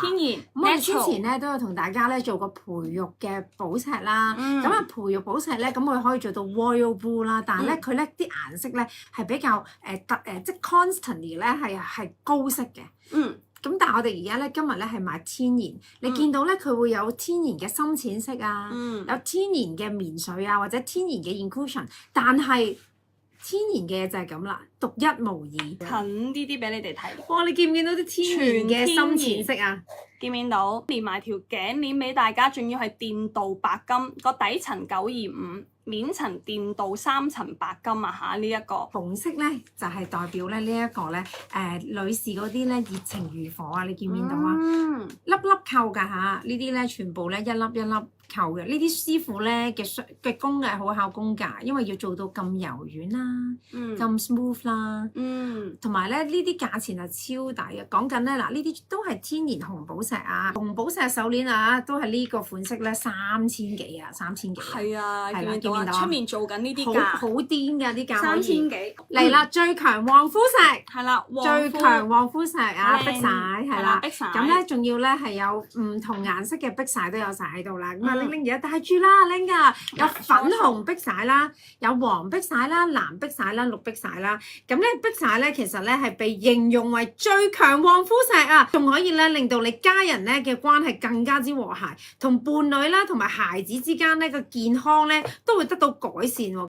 天然。咁我哋之前咧都有同大家咧做過培育嘅寶石啦。咁啊培育寶石咧，咁佢可以做到 royal blue 啦，但係咧佢咧啲顏色咧係比較即係 constantly 咧係高色嘅。咁但係我哋而家咧今日咧係買天然，你見到咧佢會有天然嘅深淺色啊，有天然嘅棉水啊，或者天然嘅 inclusion， 但係天然嘅就係咁啦，獨一無二。近啲俾你哋睇。哇！你見唔見到啲天然嘅深淺色啊？見唔見到？連埋條頸鏈俾大家，仲要係電鍍白金，個底層925，面層電鍍3層白金啊嚇！呢一個紅色咧就係代表咧呢一個咧女士嗰啲咧熱情如火啊！你見唔見到啊？粒粒扣㗎嚇，呢啲咧全部咧一粒一粒扣嘅。呢啲師傅咧嘅工藝好考工㗎，因為要做到咁柔軟啦，咁 smooth 啦，同埋咧呢啲價錢係超抵嘅。講緊咧嗱，呢啲都係天然紅寶石啊，紅寶石手鏈啊，都係呢個款式咧3000幾啊，3000幾。係啊，係啦，見唔見到啊？出面做緊呢啲價，好癲㗎啲價，3000幾。嚟啦，最強旺夫石係啦，最強旺夫石啊，碧璽係啦，碧璽。咁咧仲要咧係有唔同顏色嘅碧璽都有晒喺度啦。咁啊，玲而家戴住啦，玲㗎，有粉紅碧璽啦，有黃碧璽啦，藍碧璽啦，綠碧璽啦。咁咧碧璽咧其實咧係被形容為最強旺夫石啊，仲可以咧令到你家人咧嘅關係更加之和諧，同伴侶啦同埋孩子之間咧個健康咧都會得到改善喎。